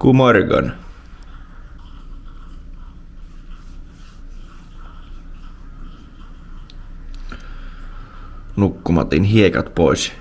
God morgon. Nukkumatin hiekat pois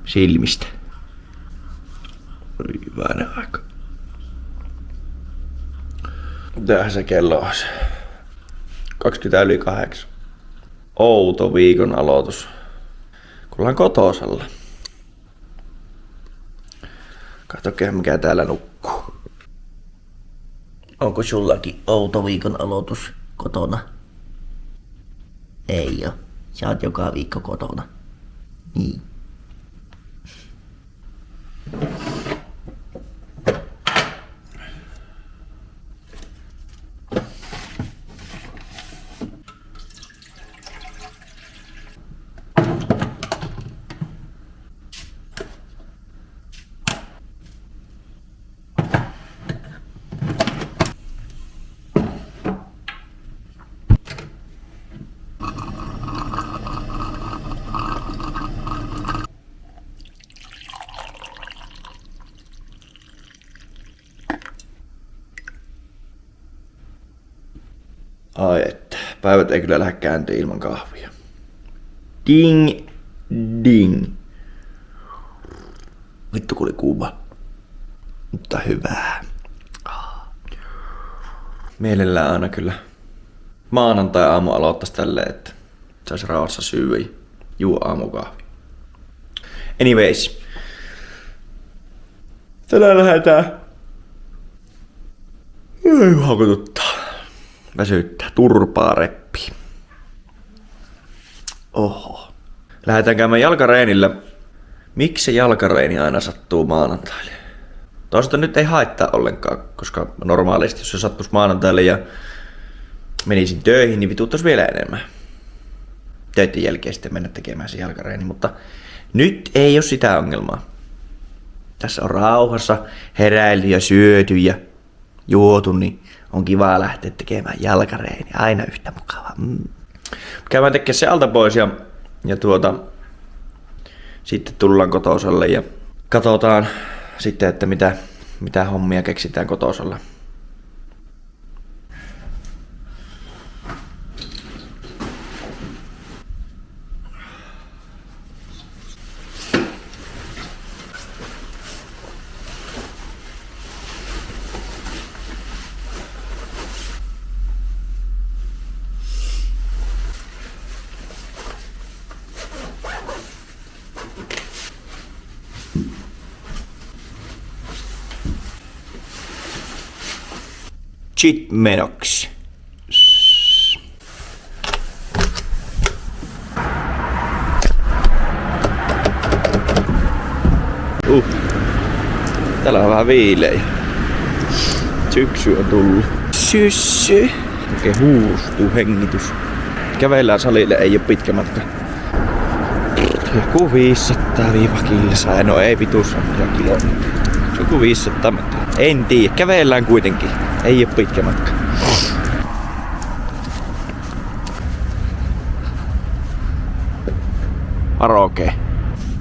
silmistä. Hyvänen aika. Mitähän se kello on? 7:20. Outo viikon aloitus. Kun ollaan kotosalla. Katsokaa mikä täällä nukkuu. Onko sullakin outo viikon aloitus kotona? Ei oo. Sä oot joka viikko kotona. Niin. Ai että, päivät ei kyllä lähde kääntyä ilman kahvia. Ding, ding. Vittu kun oli kuuma. Mutta hyvää. Mielellään aina kyllä maanantai-aamu aloittais tälleen, että sais rauhassa syödä ja juo aamukahvi. Anyways. Tänään lähdetään. Ei haukututtaa. Väsyttää. Turpaa reppi. Oho. Lähdetään käymään jalkareenillä. Miksi se jalkareeni aina sattuu maanantaille? Toisaalta nyt ei haittaa ollenkaan, koska normaalisti jos se sattuisi maanantaille ja menisin töihin, niin vituuttaisi vielä enemmän. Töiden jälkeen sitten mennä tekemään se jalkareeni, mutta nyt ei ole sitä ongelmaa. Tässä on rauhassa heräilty ja syöty ja juotu, niin on kiva lähteä tekemään jalkareeni. Aina yhtä mukavaa. Käydään tekemään se alta pois ja sitten tullaan kotosalle ja katsotaan sitten, että mitä hommia keksitään kotosalla. Shit menoksi. Täällä on vähän viileä. Syksy on tullut. Syssy. Oikein huurustuu hengitys. Kävellään salille, ei oo pitkä matka. Joku 500 kilsaa. No ei vitussa kilometriä. Joku 500 metriä. En tiedä. Kävellään kuitenkin. Ei oo pitkä matka. Arokee.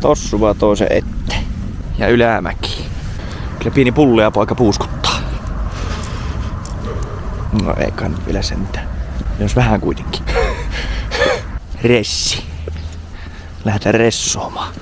Tossu vaan toisen eteen. Ja ylämäki. Kyllä pieni pullia poika puuskuttaa. No eikä nyt vielä sentään. Jos vähän kuitenkin. Ressi. Lähdetään ressuomaan.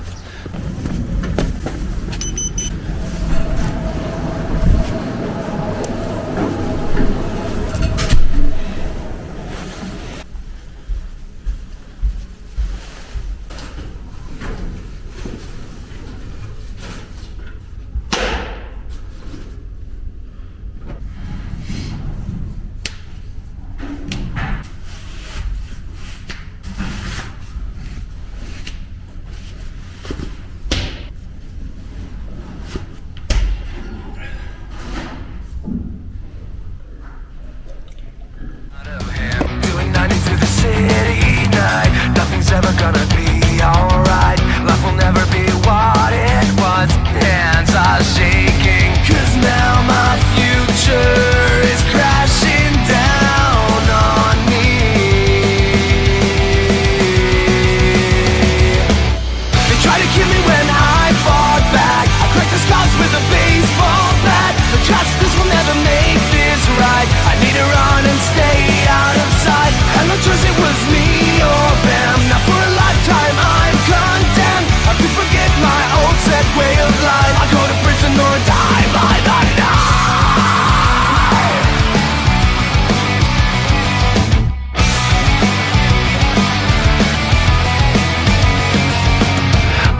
choice, it was me or them. Now for a lifetime I'm condemned. I could forget my old set way of life. I go to prison or die by the knife.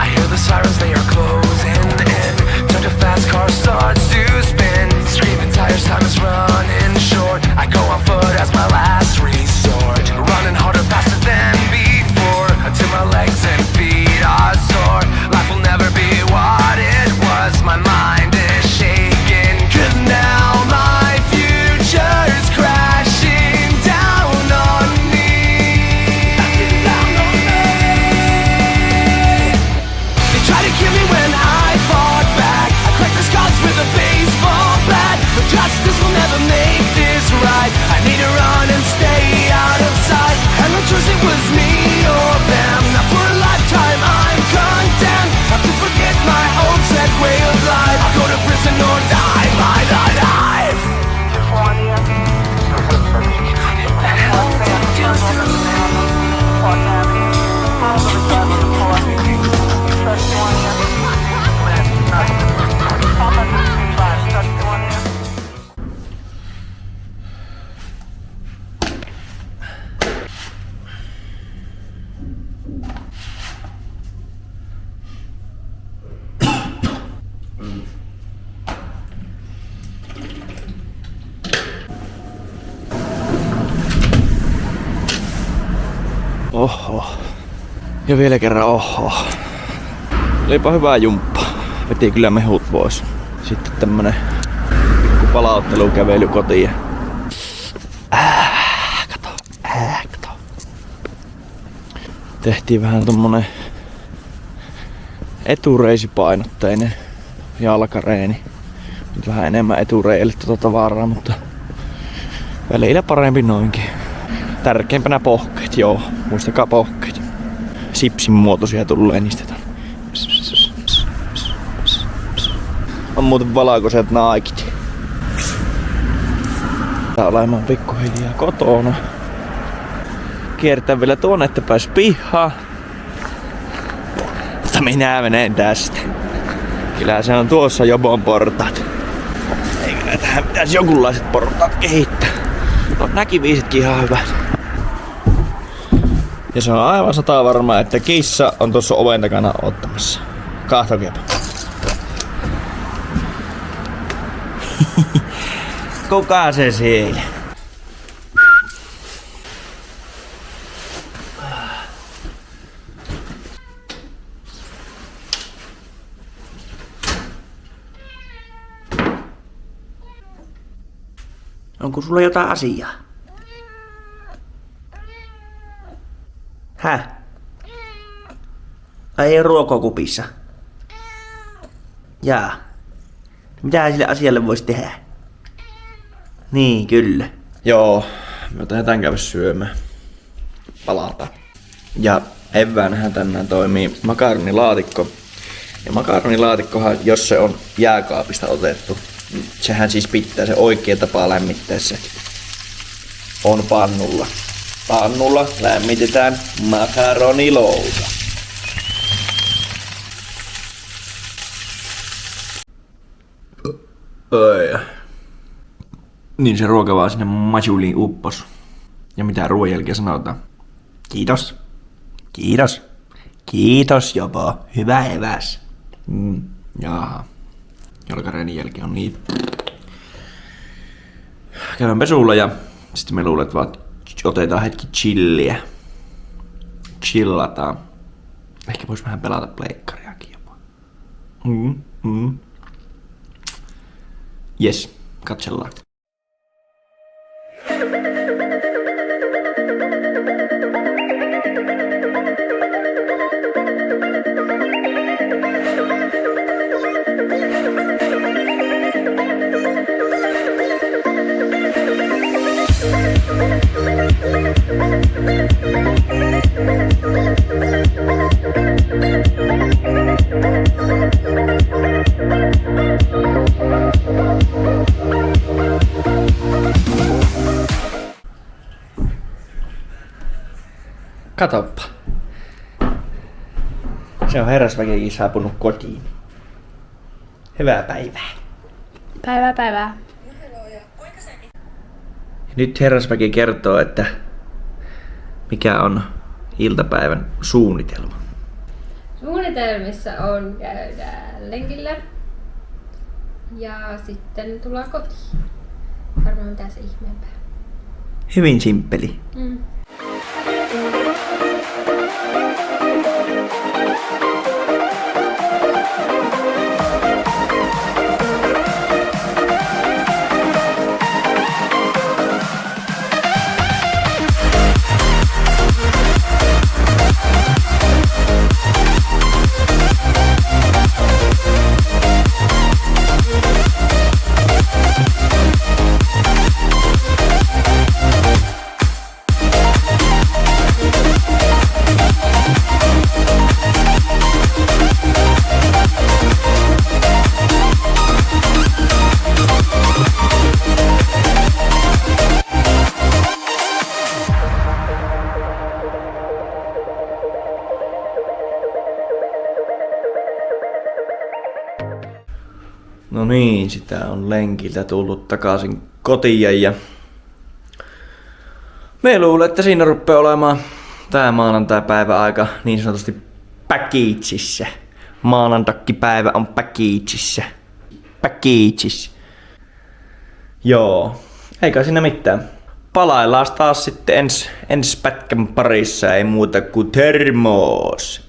I hear the sirens, they are closing in. Turn to fast car starts to spin. Screaming tires, time is running short. I go on foot as my last resort. Running harder, faster than before, until my legs and feet are sore. Life will never be what it was. My mind is shaking, 'cause now my future's crashing down on me. They tried to kill me when I fought back. I cracked the scars with a baseball bat. But justice will never make this right. I need to run and stay out of sight. And no choice, it was me or them. Now for a lifetime I'm condemned. I could forget my old set way of life. I'll go to prison or die by the knife. Oho. Ja vielä kerran oho. Olipa hyvä jumppa. Veti kyllä mehut pois. Sitten tämmönen pikku palauttelukävely kotiin. Kato. Tehtiin vähän tommonen etureisipainotteinen jalkareeni. Nyt vähän enemmän etureille tuota tavaraa, mutta välillä parempi noinkin. Tärkeimpänä pohkeet, joo. Muistakaa pohkeet. Sipsin muotoisia tulee niistä. On muuten valkoiset naikit. Tää olemaan pikkuhiljaa kotona. Kiertää vielä tuonne, että pääs pihaan. Mutta minä menen tästä. Kyllä se on tuossa Jobon portaat. Eikä tähän pitäisi jonkunlaiset portaat kehittää. No näkiviisitkin ihan hyvät. Ja se on aivan varmaa, että kissa on tuossa oven takana ottamassa. Kahtokepa. Kuka se siellä? Onko sulla jotain asiaa? Häh? Ai ei ruokakupissa? Jaa. Mitä sille asialle voisi tehdä? Niin, kyllä. Joo, me lähdetään käydä syömään. Palataan. Ja eväänähän tänään toimii makaronilaatikko. Ja makaronilaatikkohan, jos se on jääkaapista otettu, sehän siis pitää, se oikea tapa lämmittää se on pannulla. Pannulla lämmitetään makaroniloosa. Niin se ruoka vaan sinne majuliin uppos. Ja mitä ruoan jälkeen sanotaan? Kiitos. Kiitos. Kiitos jopa. Hyvä eväs. Jaha. Jalkareenin jälkeen on niin. Käydään pesulla ja sitten me luulet vaan, otetaan hetki chilliä. Chillataan. Ehkä vois vähän pelata pleikkariakin jopa. Jes, katsellaan. Katoppa. Se on herrasväkikin saapunut kotiin. Hyvää päivää. Päivää. Nyt herrasväki kertoo, että mikä on iltapäivän suunnitelma. Suunnitelmissa on käydä lenkillä ja sitten tullaan kotiin. Varmaan mitä se ihmeempää. Hyvin simppeli. No niin, sitä on lenkiltä tullut takaisin kotiin ja me luulen, että siinä rupeaa olemaan tää maanantai-päivä aika niin sanotusti päkiitsissä. Maanantakkipäivä on päkiitsissä. Päkiitsis. Joo, eikä siinä mitään. Palaillaan taas sitten ensi pätkän parissa, ei muuta kuin termos.